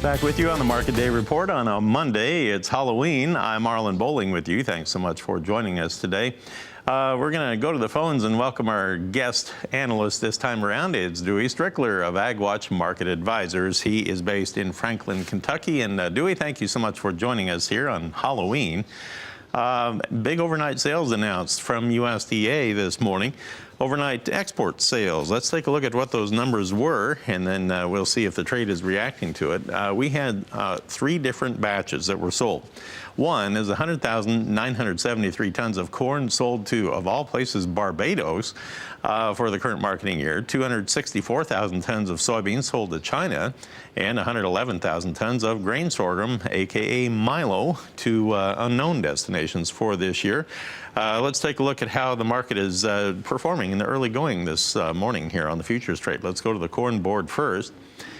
Back with you on the Market Day Report on a Monday. It's Halloween. I'm Marlon Bowling with you. Thanks so much for joining us today. We're going to go to the phones and welcome our guest analyst this time around. It's Dewey Strickler of AgWatch Market Advisors. He is based in Franklin, Kentucky. And Dewey, thank you so much for joining us here on Halloween. Big overnight sales announced from USDA this morning. Overnight export sales. Let's take a look at what those numbers were, and then we'll see if the trade is reacting to it. We had 3 different batches that were sold. One is 100,973 tons of corn sold to, of all places, Barbados for the current marketing year. 264,000 tons of soybeans sold to China, and 111,000 tons of grain sorghum, aka Milo, to unknown destinations for this year. Let's take a look at how the market is performing in the early going this morning here on the futures trade. Let's go to the corn board first.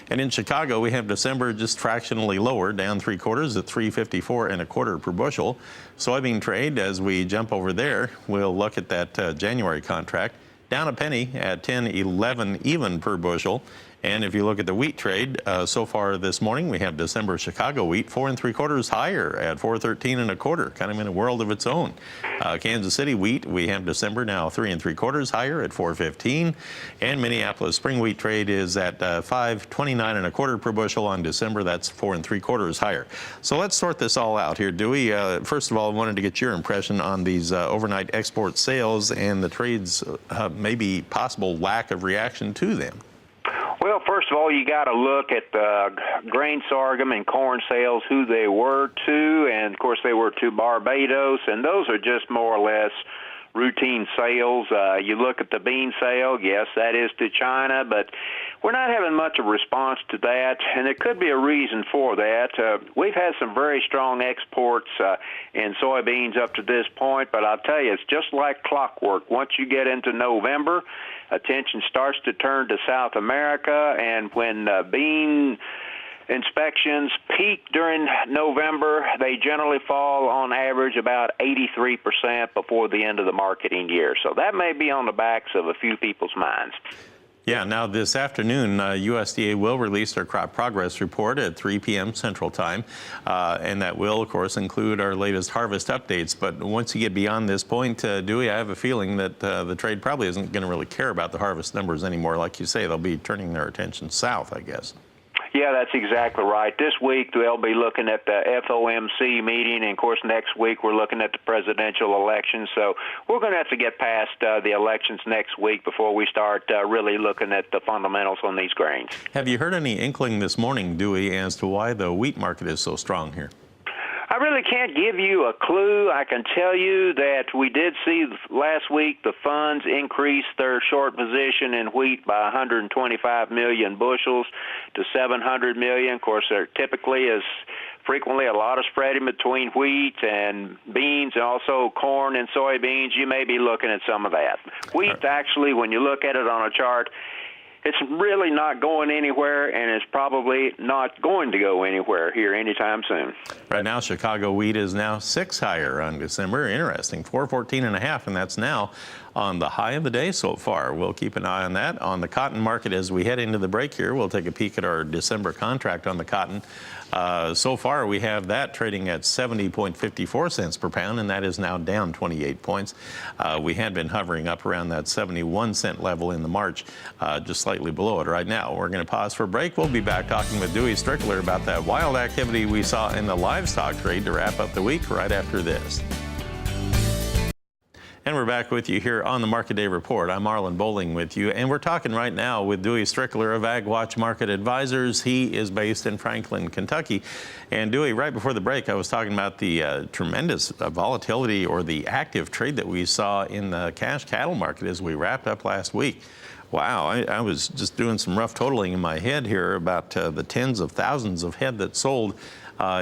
And in Chicago, we have December just fractionally lower, down 3/4 at 354 1/4 per bushel. Soybean trade, as we jump over there, we'll look at that January contract, down a penny at 10.11 even per bushel. And if you look at the wheat trade, so far this morning, we have December Chicago wheat 4 3/4 higher at 413 1/4, kind of in a world of its own. Kansas City wheat, we have December now 3 3/4 higher at 415, and Minneapolis spring wheat trade is at 529 1/4 per bushel on December. That's 4 3/4 higher. So let's sort this all out here, Dewey. First of all, I wanted to get your impression on these overnight export sales and the trade's maybe possible lack of reaction to them. Well, first of all, you got to look at the grain sorghum and corn sales, who they were to, and of course they were to Barbados, and those are just more or less routine sales. You look at the bean sale, yes, that is to China, but we're not having much of a response to that, and there could be a reason for that. We've had some very strong exports in soybeans up to this point, but I'll tell you, it's just like clockwork. Once you get into November, attention starts to turn to South America, and when bean inspections peak during November, they generally fall on average about 83% before the end of the marketing year. So that may be on the backs of a few people's minds. Yeah, now this afternoon, USDA will release their crop progress report at 3 p.m. Central Time, and that will, of course, include our latest harvest updates. But once you get beyond this point, Dewey, I have a feeling that the trade probably isn't going to really care about the harvest numbers anymore. Like you say, they'll be turning their attention south, I guess. Yeah, that's exactly right. This week, they'll be looking at the FOMC meeting, and, of course, next week we're looking at the presidential election. So we're going to have to get past the elections next week before we start really looking at the fundamentals on these grains. Have you heard any inkling this morning, Dewey, as to why the wheat market is so strong here? I really can't give you a clue. I can tell you that we did see last week the funds increase their short position in wheat by 125 million bushels to 700 million. Of course, there typically is frequently a lot of spread in between wheat and beans, and also corn and soybeans. You may be looking at some of that. Wheat, actually, when you look at it on a chart, it's really not going anywhere, and it's probably not going to go anywhere here anytime soon. Right now, Chicago wheat is now 6 higher on December. Interesting, 414 1/2, and that's now on the high of the day so far. We'll keep an eye on that. On the cotton market, as we head into the break here, we'll take a peek at our December contract on the cotton. So far, we have that trading at 70.54 cents per pound, and that is now down 28 points. We had been hovering up around that 71 cent level in the March, just slightly below it right now. We're going to pause for a break. We'll be back talking with Dewey Strickler about that wild activity we saw in the livestock trade to wrap up the week right after this. And we're back with you here on the Market Day Report. I'm Marlon Bowling with you, and we're talking right now with Dewey Strickler of AgWatch Market Advisors. He is based in Franklin, Kentucky. And Dewey, right before the break, I was talking about the tremendous volatility or the active trade that we saw in the cash cattle market as we wrapped up last week. Wow, I was just doing some rough totaling in my head here about the tens of thousands of head that sold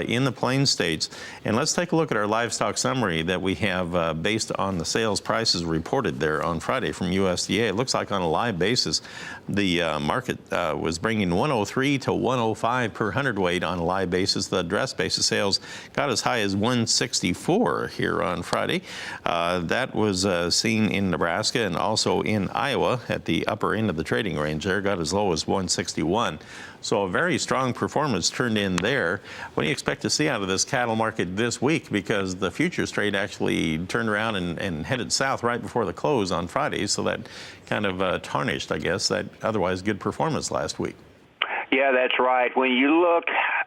in the Plains states. And let's take a look at our livestock summary that we have based on the sales prices reported there on Friday from USDA. It looks like on a live basis, the market was bringing 103 to 105 per hundredweight on a live basis. The dress basis sales got as high as 164 here on Friday. That was seen in Nebraska and also in Iowa at the upper end of the trading range there, got as low as 161. So a very strong performance turned in there. What do you expect to see out of this cattle market this week? Because the futures trade actually turned around and headed south right before the close on Friday, so that kind of tarnished, I guess, that otherwise good performance last week. Yeah, that's right. When you look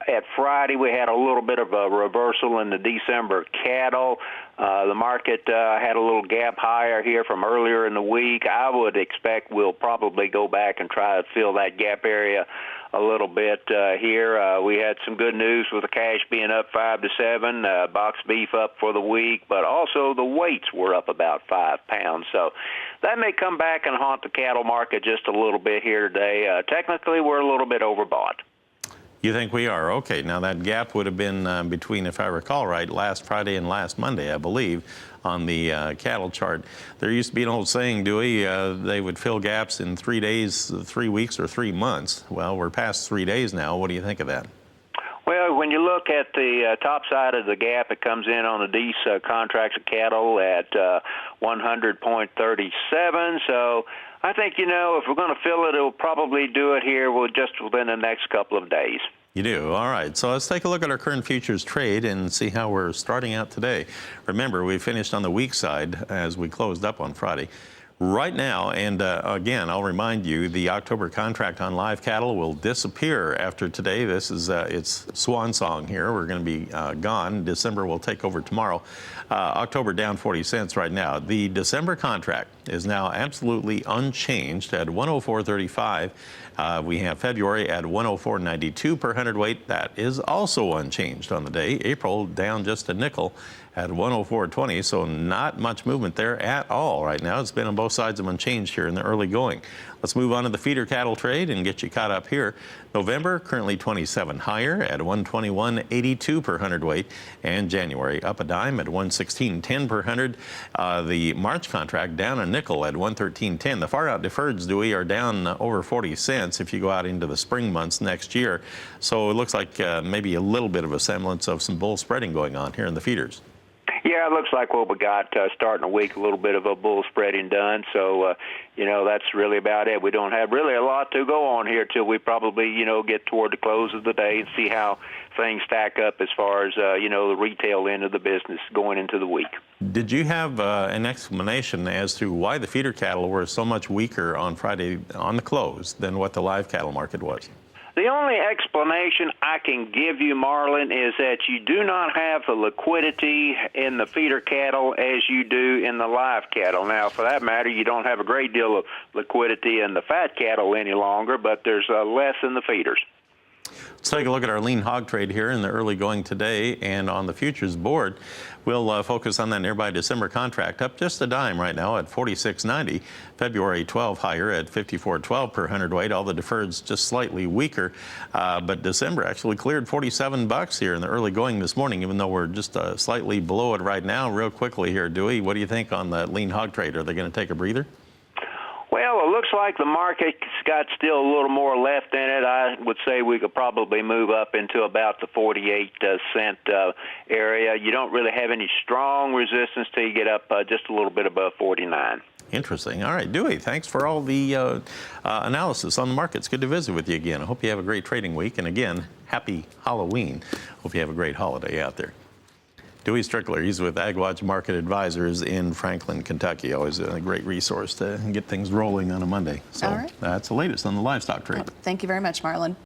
at Friday, we had a little bit of a reversal in the December cattle. The market had a little gap higher here from earlier in the week. I would expect we'll probably go back and try to fill that gap area a little bit here. We had some good news with the cash being up 5 to 7, box beef up for the week, but also the weights were up about 5 pounds. So that may come back and haunt the cattle market just a little bit here today. Technically, we're a little bit overbought. You think we are? Okay. Now, that gap would have been between, if I recall right, last Friday and last Monday, I believe, on the cattle chart. There used to be an old saying, Dewey, they would fill gaps in 3 days, 3 weeks, or 3 months. Well, we're past 3 days now. What do you think of that? Well, when you look at the top side of the gap, it comes in on the D's contracts of cattle at 100.37. So I think, if we're going to fill it, it'll probably do it here just within the next couple of days. You do? All right. So let's take a look at our current futures trade and see how we're starting out today. Remember, we finished on the weak side as we closed up on Friday. Right now, and again, I'll remind you, the October contract on live cattle will disappear after today. This is it's swan song here. We're going to be gone. December will take over tomorrow. October down 40 cents right now. The December contract is now absolutely unchanged at 104.35. We have February at 104.92 per hundredweight. That is also unchanged on the day. April down just a nickel at 104.20, so not much movement there at all right now. It's been on both sides of unchanged here in the early going. Let's move on to the feeder cattle trade and get you caught up here. November currently 27 higher at 121.82 per hundredweight, and January up a dime at 116.10 per hundred. The March contract down a nickel at 113.10. The far out deferreds, Dewey, are down over 40 cents if you go out into the spring months next year. So it looks like maybe a little bit of a semblance of some bull spreading going on here in the feeders. Yeah, it looks like what we got starting a week, a little bit of a bull spreading done. So, that's really about it. We don't have really a lot to go on here till we probably, get toward the close of the day and see how things stack up as far as, the retail end of the business going into the week. Did you have an explanation as to why the feeder cattle were so much weaker on Friday on the close than what the live cattle market was? The only explanation I can give you, Marlon, is that you do not have the liquidity in the feeder cattle as you do in the live cattle. Now, for that matter, you don't have a great deal of liquidity in the fat cattle any longer, but there's less in the feeders. Let's take a look at our lean hog trade here in the early going today, and on the futures board, we'll focus on that nearby December contract, up just a dime right now at 46.90. February 12 higher at 54.12 per hundredweight. All the deferreds just slightly weaker, but December actually cleared 47 bucks here in the early going this morning, even though we're just slightly below it right now. Real quickly here, Dewey, what do you think on the lean hog trade? Are they going to take a breather? Well, it looks like the market's got still a little more left in it. I would say we could probably move up into about the 48-cent area. You don't really have any strong resistance till you get up just a little bit above 49. Interesting. All right, Dewey, thanks for all the analysis on the markets. Good to visit with you again. I hope you have a great trading week. And again, happy Halloween. Hope you have a great holiday out there. Dewey Strickler, he's with AgWatch Market Advisors in Franklin, Kentucky. Always a great resource to get things rolling on a Monday. So all right. That's the latest on the livestock trade. Well, thank you very much, Marlon.